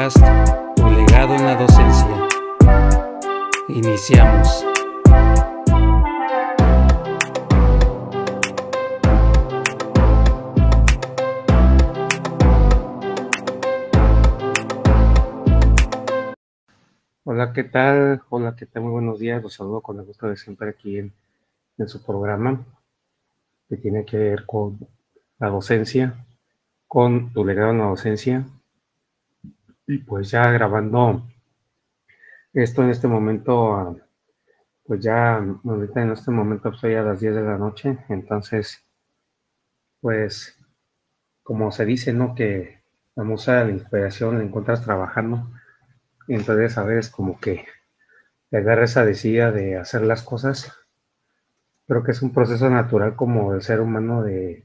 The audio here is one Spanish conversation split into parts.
podcast Tu legado en la docencia. Iniciamos. Hola, ¿qué tal? Hola, ¿qué tal? Muy buenos días. Los saludo con el gusto de siempre aquí en su programa que tiene que ver con la docencia, con tu legado en la docencia. Y pues ya grabando esto en este momento, pues ya ahorita en este momento estoy a las 10 de la noche. Entonces, pues como se dice, ¿no? Que la musa de la inspiración la encuentras trabajando. Y entonces a veces como que te agarra esa decida de hacer las cosas. Creo que es un proceso natural como del ser humano de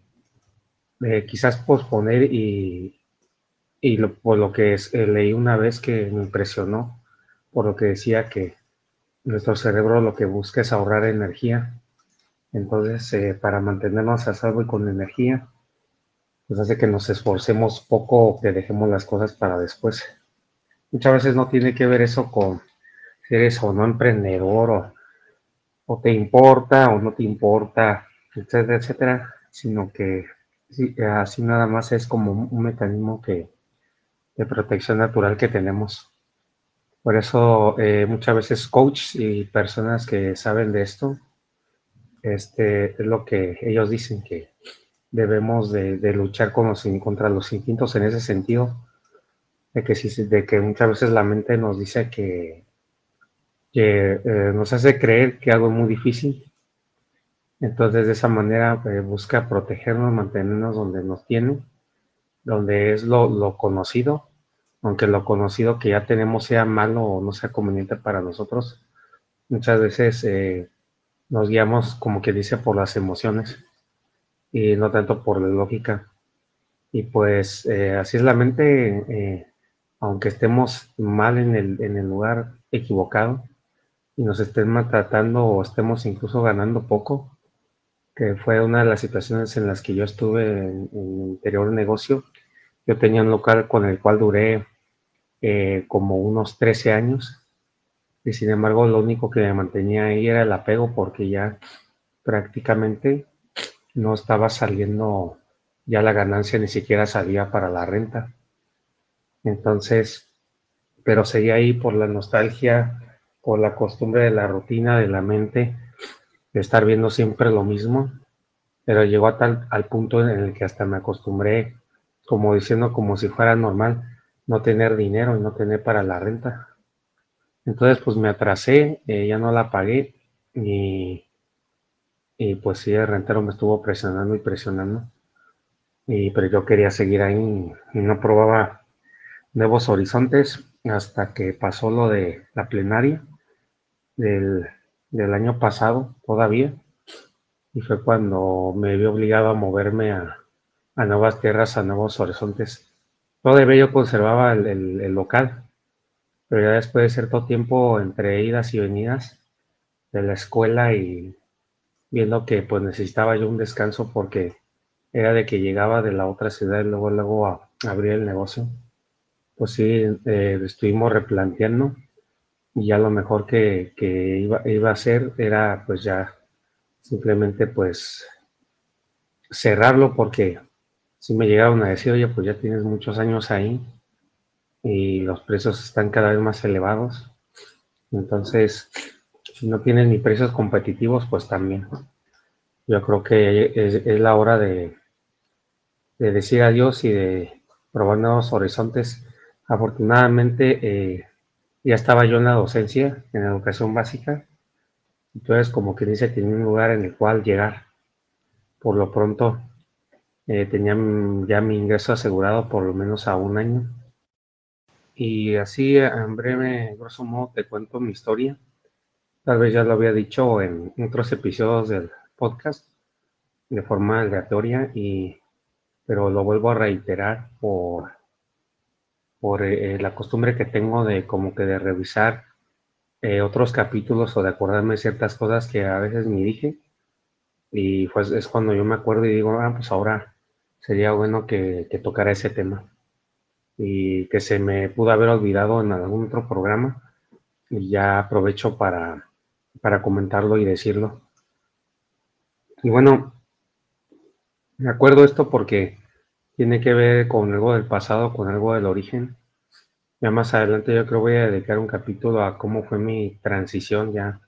quizás posponer por lo que leí una vez que me impresionó, por lo que decía que nuestro cerebro lo que busca es ahorrar energía. Entonces, para mantenernos a salvo y con energía, pues hace que nos esforcemos poco o que dejemos las cosas para después. Muchas veces no tiene que ver eso con si eres o no emprendedor o te importa o no te importa, etcétera, etcétera, sino que sí, así nada más es como un mecanismo de protección natural que tenemos. Por eso muchas veces coaches y personas que saben de esto, es lo que ellos dicen que debemos de luchar contra los instintos en ese sentido, de que muchas veces la mente nos dice que nos hace creer que algo es muy difícil. Entonces de esa manera busca protegernos, mantenernos donde nos tiene, donde es lo conocido, aunque lo conocido que ya tenemos sea malo o no sea conveniente para nosotros. Muchas veces nos guiamos, como que dice, por las emociones y no tanto por la lógica. Y pues así es la mente, aunque estemos mal en el lugar equivocado y nos estén maltratando o estemos incluso ganando poco, que fue una de las situaciones en las que yo estuve en mi anterior negocio. Yo tenía un local con el cual duré como unos 13 años y sin embargo lo único que me mantenía ahí era el apego porque ya prácticamente no estaba saliendo ya la ganancia, ni siquiera salía para la renta. Entonces, pero seguía ahí por la nostalgia, por la costumbre de la rutina de la mente, de estar viendo siempre lo mismo, pero llegó al punto en el que hasta me acostumbré, como diciendo como si fuera normal, no tener dinero y no tener para la renta. Entonces, pues me atrasé, ya no la pagué y, y pues sí, el rentero me estuvo presionando y presionando. Pero yo quería seguir ahí y no probaba nuevos horizontes hasta que pasó lo de la plenaria del, del año pasado todavía y fue cuando me vi obligado a moverme a nuevas tierras, a nuevos horizontes. Todavía yo conservaba el local, pero ya después de cierto tiempo entre idas y venidas de la escuela y viendo que pues necesitaba yo un descanso porque era de que llegaba de la otra ciudad y luego a abrir el negocio. Pues sí, estuvimos replanteando y ya lo mejor que iba a hacer era pues ya simplemente pues cerrarlo porque si me llegaron a decir, oye, pues ya tienes muchos años ahí y los precios están cada vez más elevados. Entonces, si no tienes ni precios competitivos, pues también. Yo creo que es la hora de decir adiós y de probar nuevos horizontes. Afortunadamente, ya estaba yo en la docencia, en la educación básica, entonces como que dice, tenía un lugar en el cual llegar. Por lo pronto, tenía ya mi ingreso asegurado por lo menos a un año. Y así, en breve, grosso modo, te cuento mi historia. Tal vez ya lo había dicho en otros episodios del podcast de forma aleatoria, pero lo vuelvo a reiterar por la costumbre que tengo de como que de revisar otros capítulos o de acordarme de ciertas cosas que a veces ni dije. Y pues es cuando yo me acuerdo y digo, pues ahora sería bueno que tocara ese tema. y que se me pudo haber olvidado en algún otro programa, y ya aprovecho para comentarlo y decirlo. Y bueno, me acuerdo esto porque tiene que ver con algo del pasado, con algo del origen. Ya más adelante yo creo voy a dedicar un capítulo a cómo fue mi transición ya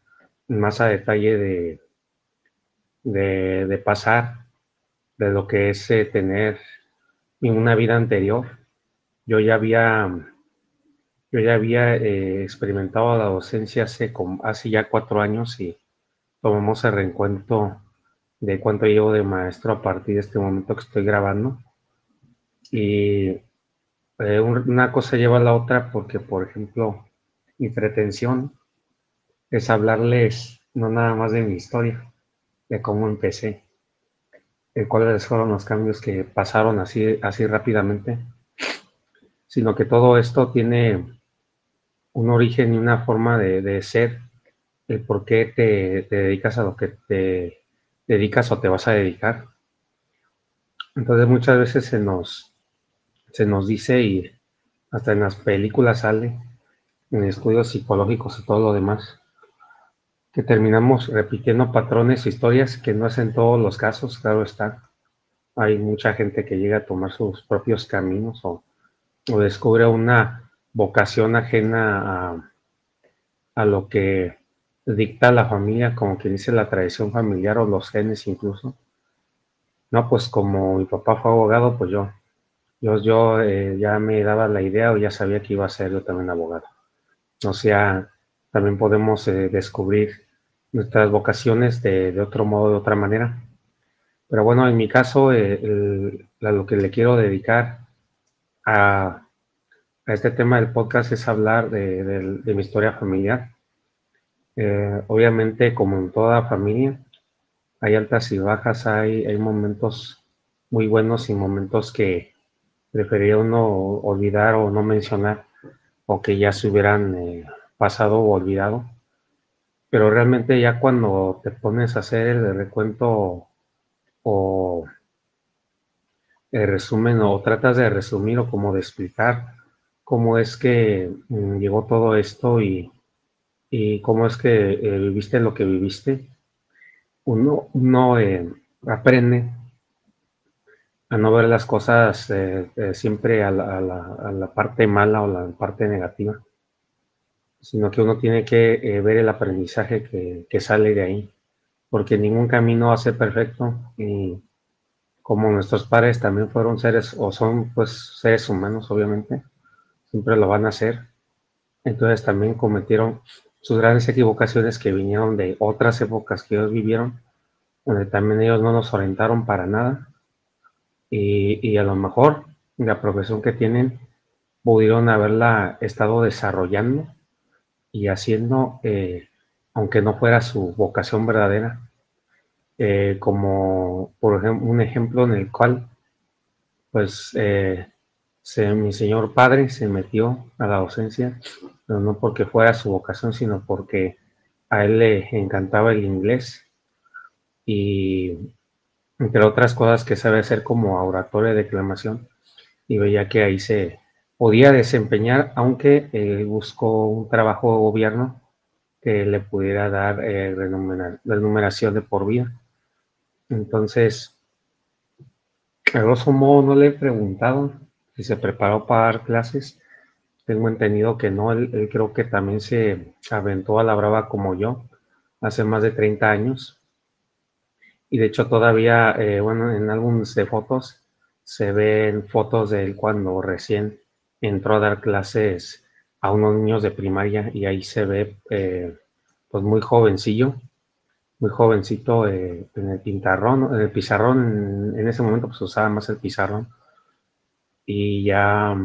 más a detalle de pasar de lo que es tener en una vida anterior. Yo ya había, yo ya había experimentado la docencia hace ya 4 años, y tomamos el reencuentro de cuánto llevo de maestro a partir de este momento que estoy grabando. Y una cosa lleva a la otra porque, por ejemplo, mi pretensión es hablarles no nada más de mi historia, de cómo empecé, de cuáles fueron los cambios que pasaron así rápidamente, sino que todo esto tiene un origen y una forma de ser, el por qué te dedicas a lo que te dedicas o te vas a dedicar. Entonces muchas veces se nos dice, y hasta en las películas sale, en estudios psicológicos y todo lo demás, que terminamos repitiendo patrones, historias, que no es en todos los casos, claro está. Hay mucha gente que llega a tomar sus propios caminos, o descubre una vocación ajena a lo que dicta la familia, como quien dice la tradición familiar o los genes incluso. No, pues como mi papá fue abogado, pues yo ya me daba la idea, o ya sabía que iba a ser yo también abogado. O sea, también podemos descubrir nuestras vocaciones de otro modo, de otra manera. Pero bueno, en mi caso, a lo que le quiero dedicar a, a este tema del podcast es hablar de mi historia familiar. Obviamente, como en toda familia, hay altas y bajas, hay momentos muy buenos y momentos que preferiría uno olvidar o no mencionar, o que ya se hubieran pasado o olvidado. Pero realmente ya cuando te pones a hacer el recuento o el resumen, o tratas de resumir o como de explicar cómo es que llegó todo esto, y cómo es que viviste lo que viviste, uno aprende a no ver las cosas siempre a la parte mala o la parte negativa, sino que uno tiene que ver el aprendizaje que sale de ahí, porque ningún camino va a ser perfecto, y como nuestros padres también fueron seres, o son pues seres humanos, obviamente, siempre lo van a hacer. Entonces también cometieron sus grandes equivocaciones que vinieron de otras épocas que ellos vivieron, donde también ellos no nos orientaron para nada, y a lo mejor la profesión que tienen pudieron haberla estado desarrollando y haciendo, aunque no fuera su vocación verdadera, como por ejemplo un ejemplo en el cual pues mi señor padre se metió a la docencia, pero no porque fuera su vocación, sino porque a él le encantaba el inglés, y entre otras cosas que sabe hacer como oratoria de declamación, y veía que ahí se podía desempeñar, aunque buscó un trabajo de gobierno que le pudiera dar remuneración de por vida. Entonces, a grosso modo no le he preguntado si se preparó para dar clases. Tengo entendido que no, él creo que también se aventó a la brava como yo, hace más de 30 años. Y de hecho todavía, bueno, en álbumes de fotos se ven fotos de él cuando recién entró a dar clases a unos niños de primaria, y ahí se ve pues muy jovencito en el pintarrón, en el pizarrón. En ese momento pues usaba más el pizarrón, y ya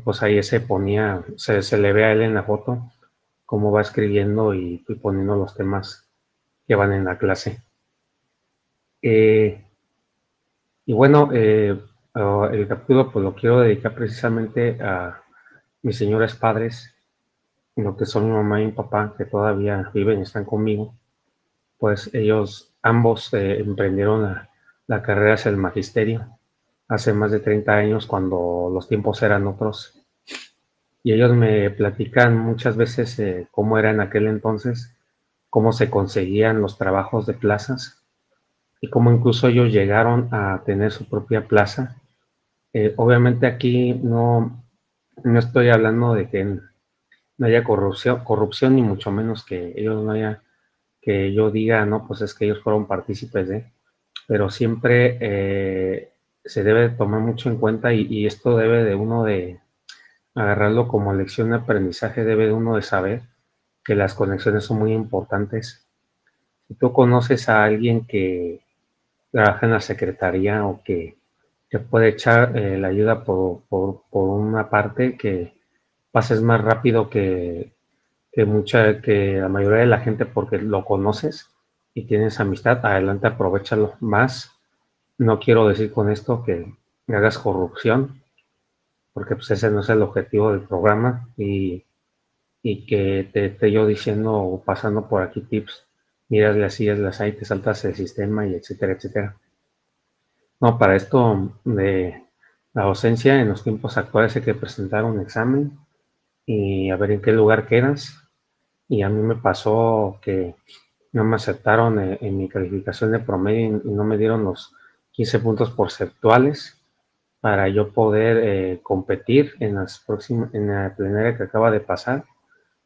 pues ahí se ponía, se le ve a él en la foto cómo va escribiendo y poniendo los temas que van en la clase. Eh, y bueno, el capítulo pues lo quiero dedicar precisamente a mis señores padres, lo que son mi mamá y mi papá, que todavía viven y están conmigo. Pues ellos ambos emprendieron la carrera hacia el magisterio. hace más de 30 años cuando los tiempos eran otros. Y ellos me platican muchas veces cómo era en aquel entonces, cómo se conseguían los trabajos de plazas y cómo incluso ellos llegaron a tener su propia plaza. Obviamente aquí no estoy hablando de que no haya corrupción, ni mucho menos que ellos no haya, que yo diga, no, pues es que ellos fueron partícipes de, pero siempre se debe tomar mucho en cuenta y esto debe de uno de agarrarlo como lección de aprendizaje, debe de uno de saber que las conexiones son muy importantes. Si tú conoces a alguien que trabaja en la secretaría o que te puede echar la ayuda por una parte, que pases más rápido que la mayoría de la gente porque lo conoces y tienes amistad, adelante, aprovéchalo más. No quiero decir con esto que hagas corrupción, porque pues ese no es el objetivo del programa y que te esté yo diciendo o pasando por aquí tips, mírasle así, es las hay, te saltas el sistema y etcétera, etcétera. No, para esto de la docencia en los tiempos actuales hay que presentar un examen y a ver en qué lugar quedas. Y a mí me pasó que no me aceptaron en mi calificación de promedio y no me dieron los 15 puntos porcentuales para yo poder competir en en la plenaria que acaba de pasar.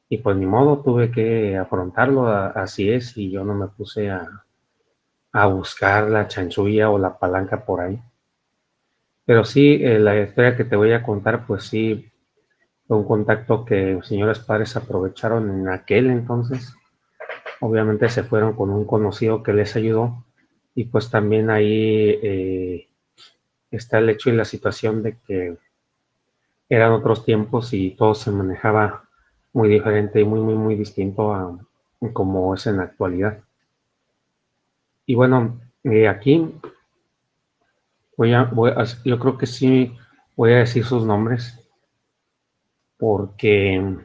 Y pues ni modo, tuve que afrontarlo, así es, y yo no me puse a buscar la chanchulla o la palanca por ahí. Pero sí, la historia que te voy a contar, pues sí, fue un contacto que los señores padres aprovecharon en aquel entonces. Obviamente se fueron con un conocido que les ayudó y pues también ahí está el hecho y la situación de que eran otros tiempos y todo se manejaba muy diferente y muy distinto a como es en la actualidad. Y bueno, aquí yo creo que sí voy a decir sus nombres porque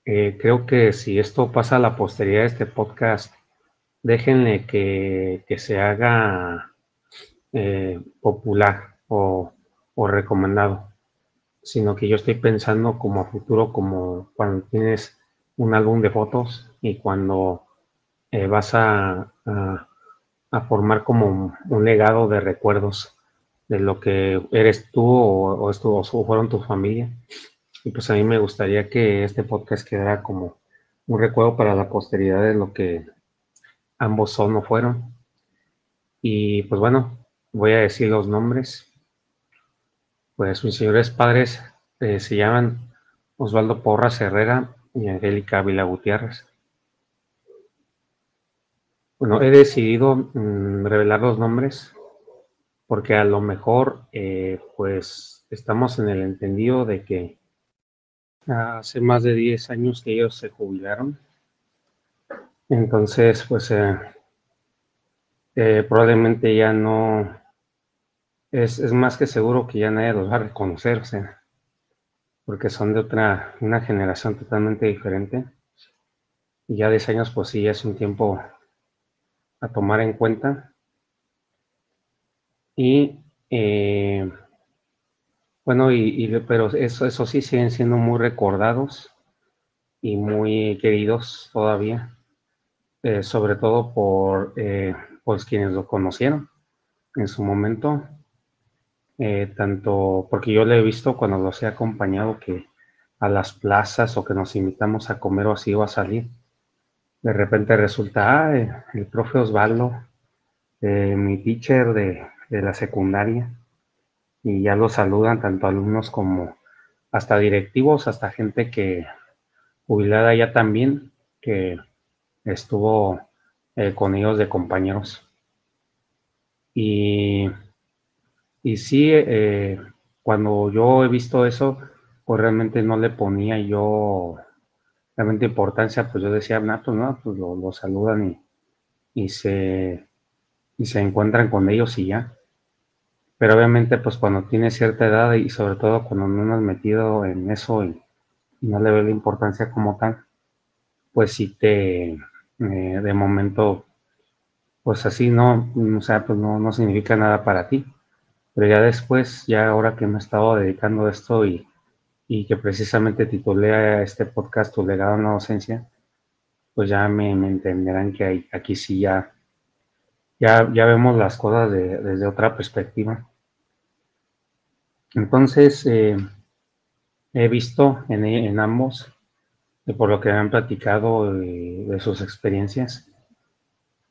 creo que si esto pasa a la posteridad de este podcast, déjenle que se haga popular o recomendado, sino que yo estoy pensando como a futuro, como cuando tienes un álbum de fotos y cuando vas a formar como un legado de recuerdos de lo que eres tú o fueron tu familia. Y pues a mí me gustaría que este podcast quedara como un recuerdo para la posteridad de lo que ambos son o fueron. Y pues bueno, voy a decir los nombres. Pues mis señores padres se llaman Osvaldo Porras Herrera y Angélica Ávila Gutiérrez. Bueno, he decidido revelar los nombres porque a lo mejor pues estamos en el entendido de que hace más de 10 años que ellos se jubilaron. Entonces pues probablemente ya no, es más que seguro que ya nadie los va a reconocer, o sea, porque son de una generación totalmente diferente. Y ya 10 años pues sí es un tiempo a tomar en cuenta. Y bueno, pero eso sí siguen siendo muy recordados y muy queridos todavía, sobre todo por pues quienes lo conocieron en su momento, tanto porque yo lo he visto cuando los he acompañado que a las plazas o que nos invitamos a comer o así o a salir, de repente resulta, el profe Osvaldo, mi teacher de la secundaria, y ya lo saludan tanto alumnos como hasta directivos, hasta gente que jubilada ya también, que estuvo con ellos de compañeros. Y, y sí, cuando yo he visto eso, pues realmente no le ponía yo realmente importancia, pues yo decía, nah, pues no, pues lo saludan y y se encuentran con ellos y ya. Pero obviamente, pues cuando tienes cierta edad y sobre todo cuando no has metido en eso y no le ves la importancia como tal, pues sí de momento, pues así no, o sea, pues no significa nada para ti. Pero ya después, ya ahora que me he estado dedicando a esto y que precisamente titulé a este podcast Tu legado en la docencia, pues ya me entenderán que aquí sí ya vemos las cosas desde otra perspectiva. Entonces, he visto en ambos, por lo que me han platicado de sus experiencias,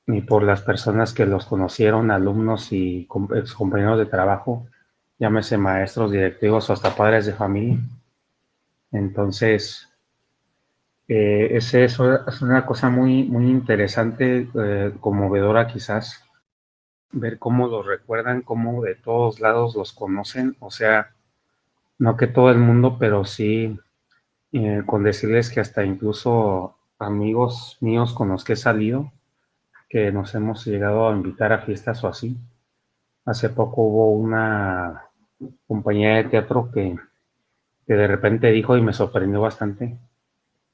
y por las personas que los conocieron, alumnos y ex compañeros de trabajo, llámese maestros, directivos o hasta padres de familia. Entonces, es una cosa muy interesante, conmovedora quizás, ver cómo los recuerdan, cómo de todos lados los conocen, o sea, no que todo el mundo, pero sí con decirles que hasta incluso amigos míos con los que he salido, que nos hemos llegado a invitar a fiestas o así. Hace poco hubo una compañía de teatro que de repente dijo y me sorprendió bastante.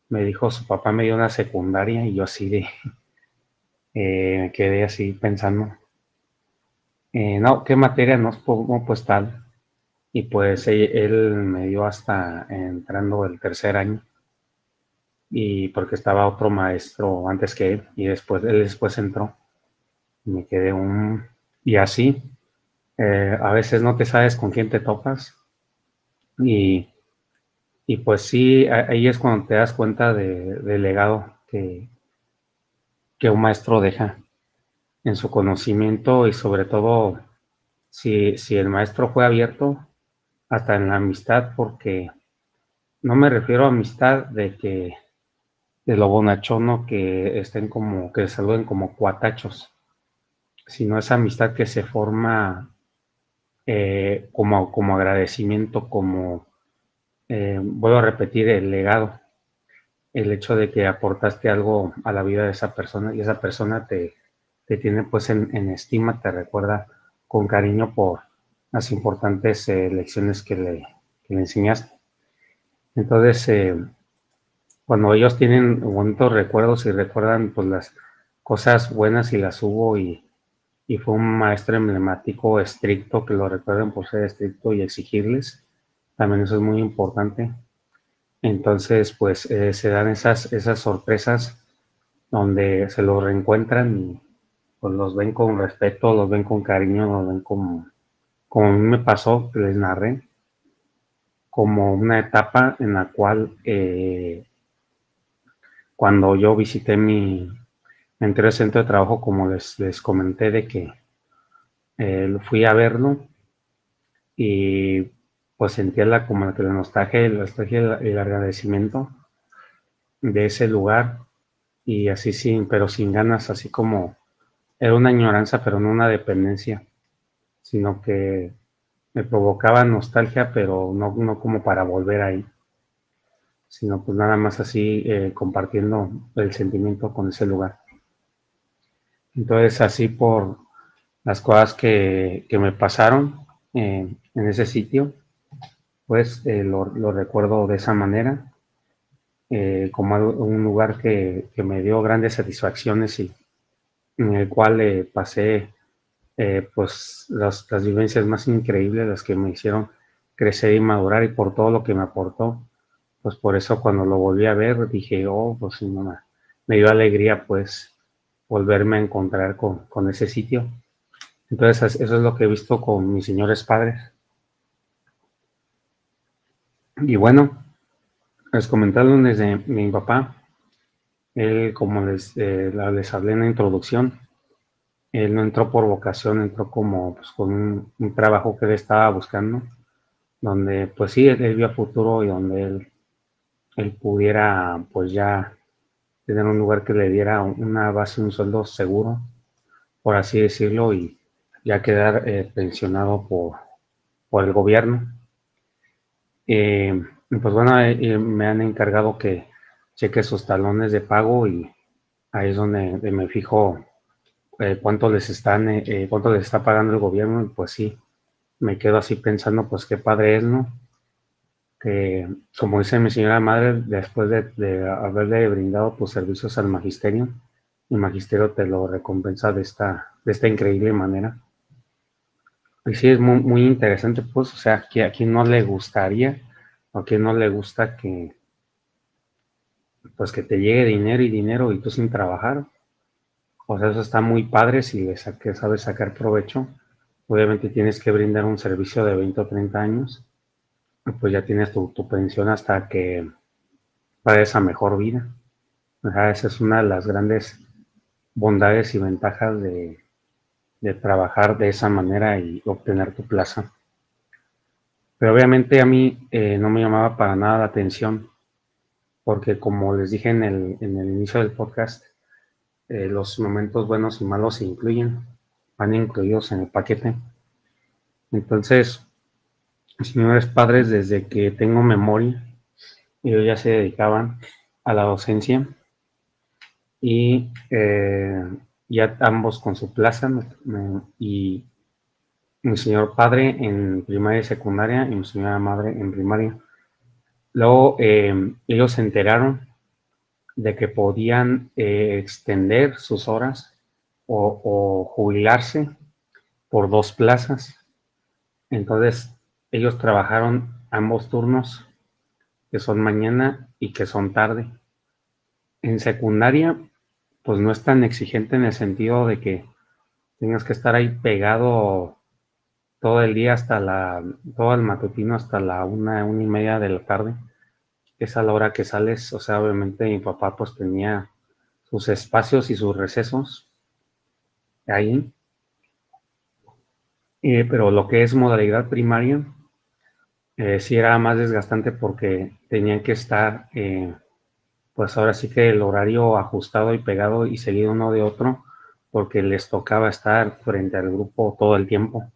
Me dijo, su papá me dio una secundaria y yo así me quedé así pensando, no, ¿qué materia nos pongo pues tal? Y pues él me dio hasta entrando el tercer año y porque estaba otro maestro antes que él y después él después entró y me quedé y así a veces no te sabes con quién te topas y, y pues sí, ahí es cuando te das cuenta del legado que un maestro deja en su conocimiento y sobre todo si el maestro fue abierto hasta en la amistad, porque no me refiero a amistad de lo bonachono que estén como, que saluden como cuatachos, sino esa amistad que se forma como agradecimiento, como, vuelvo a repetir, el legado, el hecho de que aportaste algo a la vida de esa persona y esa persona te tiene pues en estima, te recuerda con cariño por las importantes lecciones que le enseñaste. Entonces, cuando ellos tienen bonitos recuerdos y recuerdan pues las cosas buenas y las hubo y fue un maestro emblemático, estricto, que lo recuerden por ser estricto y exigirles, también eso es muy importante. Entonces, pues se dan esas sorpresas donde se los reencuentran y pues los ven con respeto, los ven con cariño, los ven como a mí me pasó, que les narré, como una etapa en la cual cuando yo visité mi anterior centro de trabajo, como les comenté de que fui a verlo y pues sentía como que la nostalgia y el agradecimiento de ese lugar y así pero sin ganas, así como era una añoranza, pero no una dependencia, sino que me provocaba nostalgia, pero no como para volver ahí, sino pues nada más así compartiendo el sentimiento con ese lugar. Entonces así por las cosas que me pasaron en ese sitio, pues lo recuerdo de esa manera, como un lugar que me dio grandes satisfacciones y en el cual pasé pues las vivencias más increíbles, las que me hicieron crecer y madurar y por todo lo que me aportó, pues por eso cuando lo volví a ver dije, oh, pues no, me dio alegría pues volverme a encontrar con ese sitio. Entonces eso es lo que he visto con mis señores padres. Y bueno, les comentaron desde mi papá, él como les hablé en la introducción, él no entró por vocación, entró como pues, con un trabajo que él estaba buscando, donde pues sí, él vio a futuro y donde él pudiera pues ya tener un lugar que le diera una base, un sueldo seguro, por así decirlo, y ya quedar pensionado por el gobierno. Pues bueno, me han encargado que cheque sus talones de pago y ahí es donde me fijo cuánto les está pagando el gobierno y pues sí, me quedo así pensando pues qué padre es, ¿no? Que como dice mi señora madre, después de haberle brindado tus servicios al magisterio, el magisterio te lo recompensa de esta increíble manera. Y sí, es muy, muy interesante, pues, o sea, que a quien no le gustaría, o a quien no le gusta que, pues, que te llegue dinero y dinero y tú sin trabajar. O sea, eso está muy padre si le sabes sacar provecho. Obviamente tienes que brindar un servicio de 20 o 30 años, y pues ya tienes tu pensión hasta que vayas a mejor vida. O sea, esa es una de las grandes bondades y ventajas de trabajar de esa manera y obtener tu plaza. Pero obviamente a mí no me llamaba para nada la atención, porque como les dije en el inicio del podcast, los momentos buenos y malos se incluyen, van incluidos en el paquete. Entonces, mis señores padres, desde que tengo memoria, ellos ya se dedicaban a la docencia y ya ambos con su plaza, y mi señor padre en primaria y secundaria y mi señora madre en primaria. Luego ellos se enteraron de que podían extender sus horas o jubilarse por 2 plazas. Entonces ellos trabajaron ambos turnos, que son mañana y que son tarde. En secundaria, pues no es tan exigente en el sentido de que tengas que estar ahí pegado todo el día todo el matutino hasta la 1:30 de la tarde. Es a la hora que sales, o sea, obviamente mi papá pues tenía sus espacios y sus recesos ahí, pero lo que es modalidad primaria, sí era más desgastante porque tenían que estar, pues ahora sí que el horario ajustado y pegado y seguido uno de otro, porque les tocaba estar frente al grupo todo el tiempo.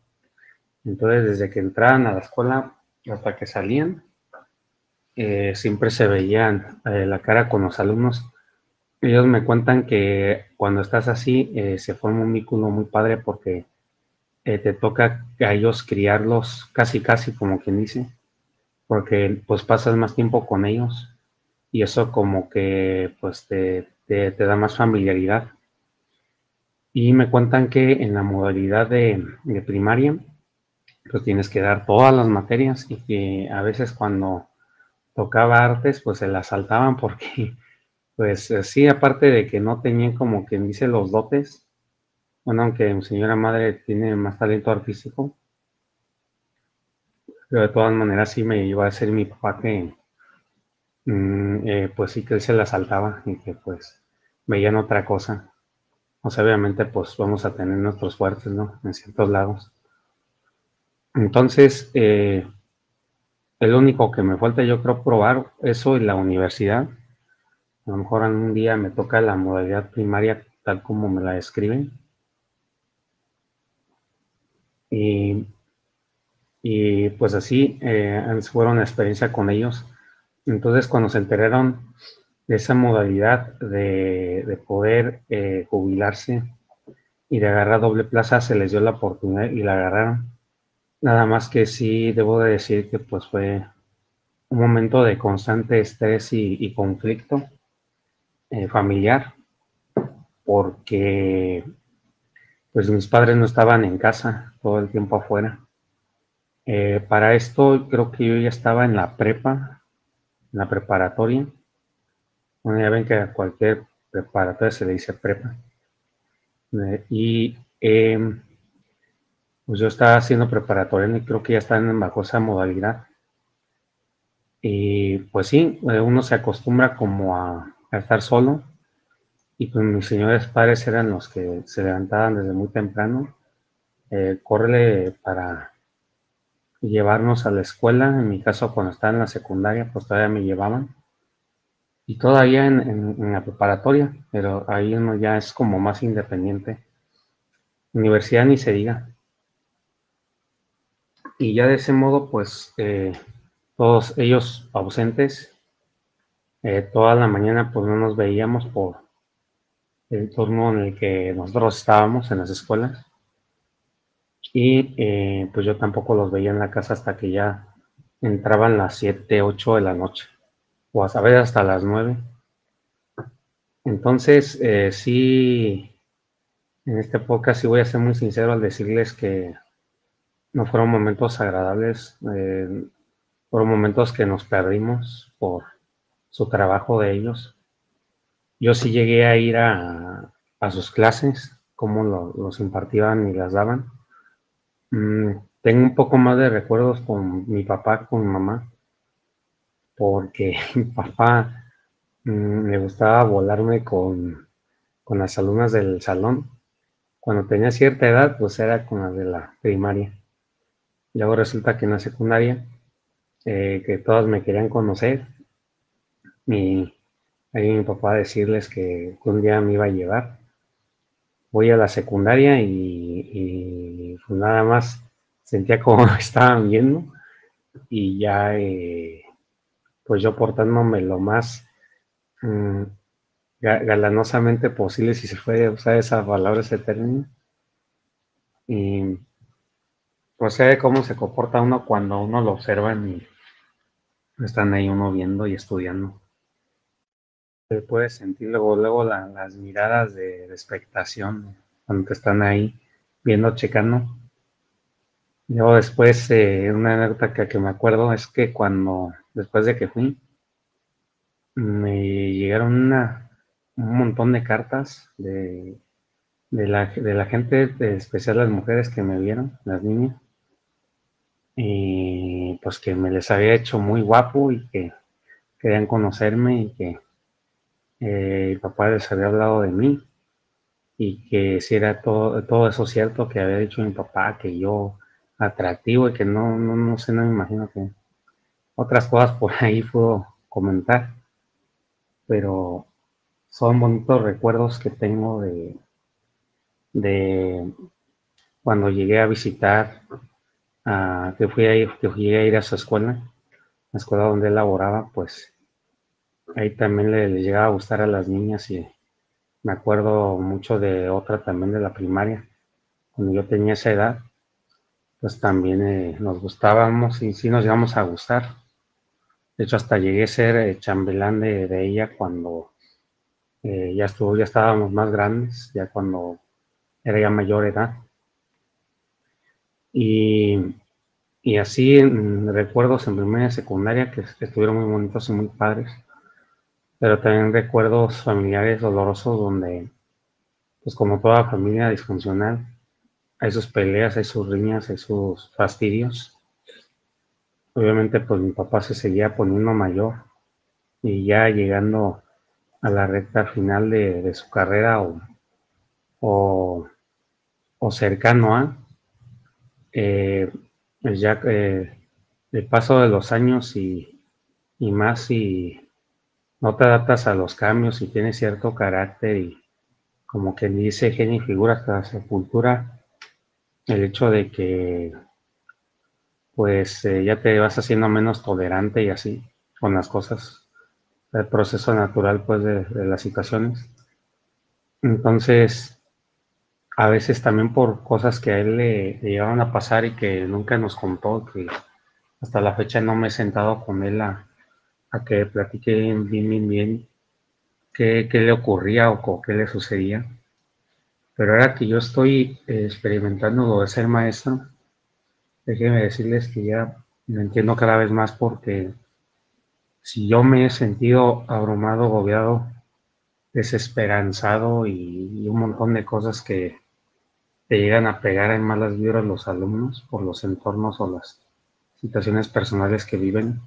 Entonces, desde que entraban a la escuela hasta que salían, siempre se veían la cara con los alumnos. Ellos me cuentan que cuando estás así, se forma un vínculo muy padre porque te toca a ellos criarlos casi, casi como quien dice, porque pues pasas más tiempo con ellos y eso como que pues te da más familiaridad. Y me cuentan que en la modalidad de primaria, pues tienes que dar todas las materias y que a veces cuando tocaba artes, pues se las saltaban porque, pues sí, aparte de que no tenían como quien dice los dotes, bueno, aunque mi señora madre tiene más talento artístico, pero de todas maneras sí me iba a decir mi papá que, pues sí que él se la saltaba y que pues veían otra cosa. O sea, obviamente pues vamos a tener nuestros fuertes, ¿no? En ciertos lados. Entonces, el único que me falta yo creo probar eso en la universidad. A lo mejor en un día me toca la modalidad primaria tal como me la describen. Y, y pues así fue una experiencia con ellos. Entonces cuando se enteraron de esa modalidad de poder jubilarse y de agarrar doble plaza, se les dio la oportunidad y la agarraron. Nada más que sí, debo de decir que pues fue un momento de constante estrés y conflicto familiar, porque pues mis padres no estaban en casa, todo el tiempo afuera. Para esto creo que yo ya estaba en la prepa, en la preparatoria. Bueno, ya ven que a cualquier preparatoria se le dice prepa. Y pues yo estaba haciendo preparatoria y creo que ya están bajo esa modalidad. Y pues sí, uno se acostumbra como a estar solo. Y pues mis señores padres eran los que se levantaban desde muy temprano. Córrele para llevarnos a la escuela. En mi caso, cuando estaba en la secundaria, pues todavía me llevaban. Y todavía en la preparatoria, pero ahí uno ya es como más independiente. Universidad ni se diga. Y ya de ese modo, pues todos ellos ausentes, toda la mañana pues no nos veíamos por el turno en el que nosotros estábamos en las escuelas. Y pues yo tampoco los veía en la casa hasta que ya entraban las 7, 8 de la noche, o a veces hasta las 9. Entonces, sí, en este podcast sí voy a ser muy sincero al decirles que no fueron momentos agradables, fueron momentos que nos perdimos por su trabajo de ellos. Yo sí llegué a ir a sus clases, cómo los impartían y las daban. Tengo un poco más de recuerdos con mi papá, con mi mamá, porque mi papá le gustaba volarme con las alumnas del salón. Cuando tenía cierta edad, pues era con las de la primaria. Luego resulta que en la secundaria, que todas me querían conocer, y ahí mi papá decirles que un día me iba a llevar. Voy a la secundaria y pues nada más sentía como me estaban viendo y ya pues yo portándome lo más mm, galanosamente posible, si se puede usar esa palabra, ese término, y pues sé cómo se comporta uno cuando uno lo observan y están ahí uno viendo y estudiando. Se puede sentir luego las miradas de expectación cuando te están ahí viendo, checando. Luego después, una anécdota que me acuerdo es que después de que fui, me llegaron un montón de cartas de la gente, de especial las mujeres que me vieron, las niñas, y pues que me les había hecho muy guapo y que querían conocerme y que el papá les había hablado de mí y que si era todo eso cierto que había dicho mi papá, que yo atractivo y que no sé, no me imagino que otras cosas por ahí puedo comentar, pero son bonitos recuerdos que tengo de cuando llegué a visitar, que llegué a ir a su escuela, la escuela donde él laboraba, pues ahí también le llegaba a gustar a las niñas y me acuerdo mucho de otra también de la primaria, cuando yo tenía esa edad, pues también nos gustábamos y sí nos llegamos a gustar. De hecho, hasta llegué a ser chambelán de ella cuando ya estábamos más grandes, ya cuando era ya mayor edad. Y, y así recuerdos en primaria y secundaria que estuvieron muy bonitos y muy padres, pero también recuerdos familiares dolorosos donde, pues como toda familia disfuncional, hay sus peleas, hay sus riñas, hay sus fastidios. Obviamente, pues mi papá se seguía poniendo mayor y ya llegando a la recta final de su carrera o, o cercano a, pues ya el paso de los años y más si no te adaptas a los cambios y tienes cierto carácter y como que dice genio y figura hasta la sepultura, el hecho de que pues ya te vas haciendo menos tolerante y así con las cosas, el proceso natural pues de las situaciones. Entonces, a veces también por cosas que a él le llegaron a pasar y que nunca nos contó, que hasta la fecha no me he sentado con él a que platique bien qué le ocurría o qué le sucedía. Pero ahora que yo estoy experimentando lo de ser maestro, déjenme decirles que ya lo entiendo cada vez más porque si yo me he sentido abrumado, agobiado, desesperanzado y un montón de cosas que te llegan a pegar en malas vibras los alumnos por los entornos o las situaciones personales que viven,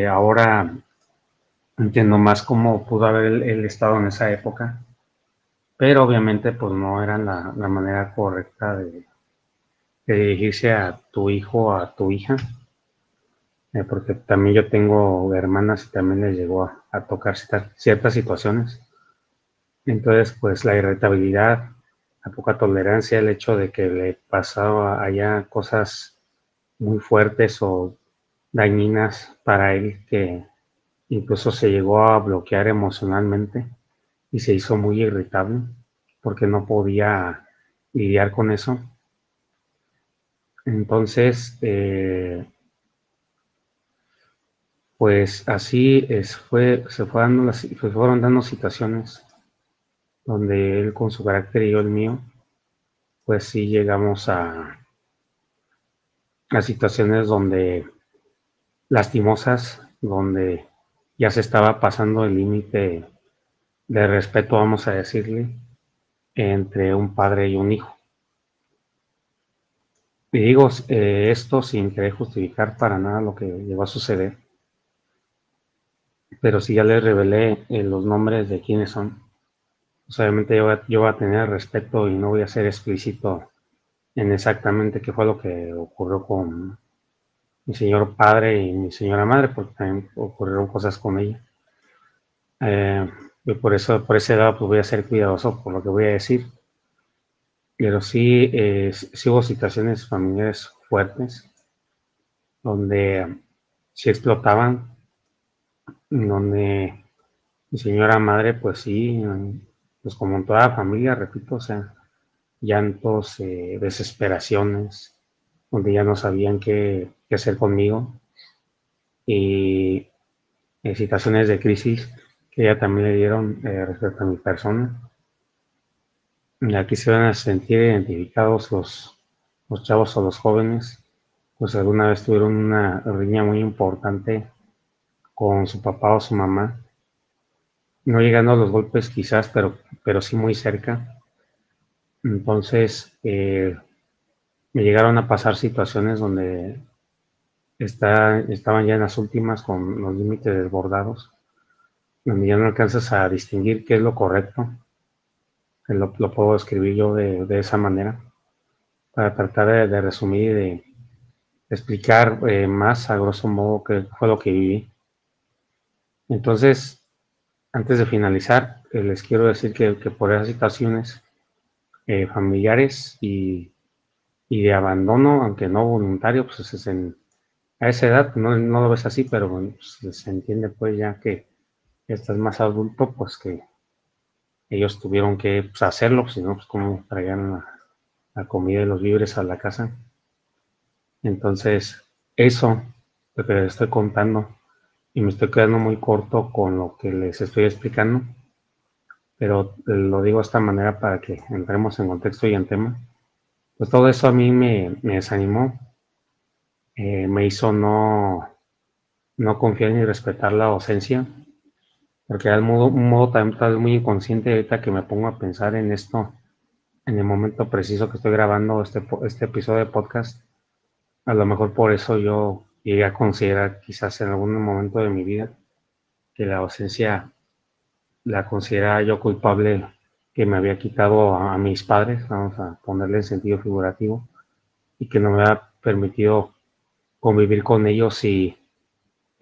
ahora entiendo más cómo pudo haber él estado en esa época, pero obviamente pues no era la manera correcta de dirigirse a tu hijo o a tu hija, porque también yo tengo hermanas y también les llegó a tocar ciertas situaciones. Entonces, pues la irritabilidad, la poca tolerancia, el hecho de que le pasaba allá cosas muy fuertes o dañinas para él que incluso se llegó a bloquear emocionalmente y se hizo muy irritable porque no podía lidiar con eso. Entonces, pues así se fueron dando situaciones donde él con su carácter y yo el mío, pues sí llegamos a situaciones donde lastimosas, donde ya se estaba pasando el límite de respeto, vamos a decirle, entre un padre y un hijo. Y digo esto sin querer justificar para nada lo que llegó a suceder, pero si ya les revelé los nombres de quiénes son, pues obviamente yo voy a tener respeto y no voy a ser explícito en exactamente qué fue lo que ocurrió con mi señor padre y mi señora madre, porque también ocurrieron cosas con ella. Y por eso, por ese lado, pues voy a ser cuidadoso por lo que voy a decir. Pero sí, sí hubo situaciones familiares fuertes donde sí explotaban, donde mi señora madre, pues sí, pues como en toda familia, repito, o sea, llantos, desesperaciones, donde ya no sabían qué hacer conmigo y situaciones de crisis que ella también le dieron respecto a mi persona. Y aquí se van a sentir identificados los chavos o los jóvenes, pues alguna vez tuvieron una riña muy importante con su papá o su mamá, no llegando a los golpes quizás, pero sí muy cerca. Entonces me llegaron a pasar situaciones donde estaban ya en las últimas con los límites desbordados, donde ya no alcanzas a distinguir qué es lo correcto, que lo puedo escribir yo de esa manera, para tratar de resumir y de explicar más a grosso modo qué fue lo que viví. Entonces, antes de finalizar, les quiero decir que por esas situaciones familiares y de abandono, aunque no voluntario, pues a esa edad no lo ves así, pero bueno, pues, se entiende pues ya que estás más adulto, pues que ellos tuvieron que pues, hacerlo, pues, si no, pues cómo traían la comida y los víveres a la casa. Entonces, eso, lo que les estoy contando, y me estoy quedando muy corto con lo que les estoy explicando, pero lo digo de esta manera para que entremos en contexto y en tema. Pues todo eso a mí me desanimó, me hizo no confiar ni respetar la docencia, porque de un modo también tal vez muy inconsciente ahorita que me pongo a pensar en esto, en el momento preciso que estoy grabando este episodio de podcast, a lo mejor por eso yo llegué a considerar quizás en algún momento de mi vida que la docencia la consideraba yo culpable, que me había quitado a mis padres, vamos a ponerle en sentido figurativo, y que no me había permitido convivir con ellos y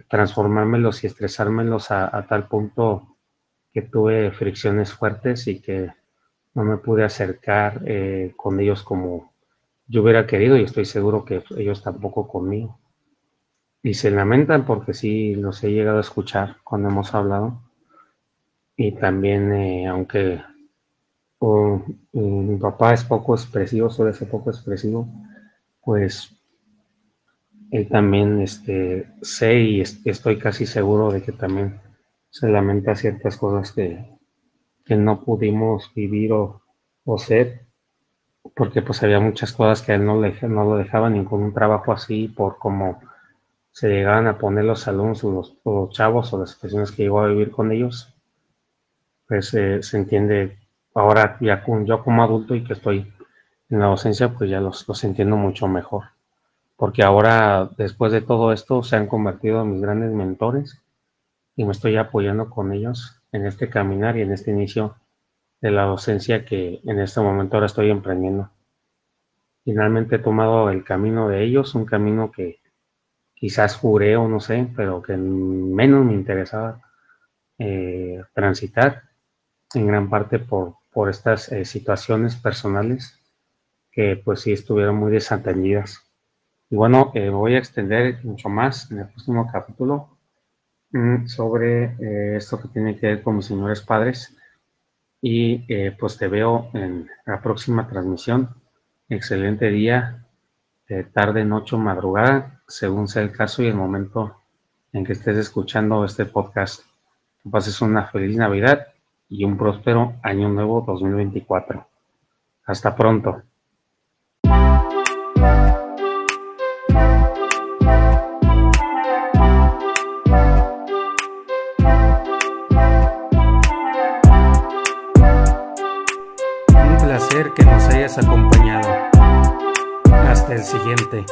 transformármelos y estresármelos a tal punto que tuve fricciones fuertes y que no me pude acercar con ellos como yo hubiera querido, y estoy seguro que ellos tampoco conmigo. Y se lamentan porque sí los he llegado a escuchar cuando hemos hablado. Y también, aunque mi papá es poco expresivo, suele ser poco expresivo, pues él también sé y estoy casi seguro de que también se lamenta ciertas cosas que no pudimos vivir o ser, porque pues había muchas cosas que a él no lo dejaban ni con un trabajo así, por cómo se llegaban a poner los alumnos o los chavos o las situaciones que llegó a vivir con ellos, pues se entiende ahora ya yo como adulto y que estoy en la docencia, pues ya los entiendo mucho mejor, porque ahora después de todo esto se han convertido en mis grandes mentores y me estoy apoyando con ellos en este caminar y en este inicio de la docencia que en este momento ahora estoy emprendiendo. Finalmente he tomado el camino de ellos, un camino que quizás juré o no sé, pero que menos me interesaba transitar, en gran parte por estas situaciones personales que pues sí estuvieron muy desatendidas. Y bueno, me voy a extender mucho más en el próximo capítulo sobre esto que tiene que ver con mis señores padres. Y pues te veo en la próxima transmisión. Excelente día, tarde, noche o madrugada, según sea el caso y el momento en que estés escuchando este podcast. Que pases una feliz Navidad y un próspero Año Nuevo 2024. Hasta pronto. placer que nos hayas acompañado. Hasta el siguiente.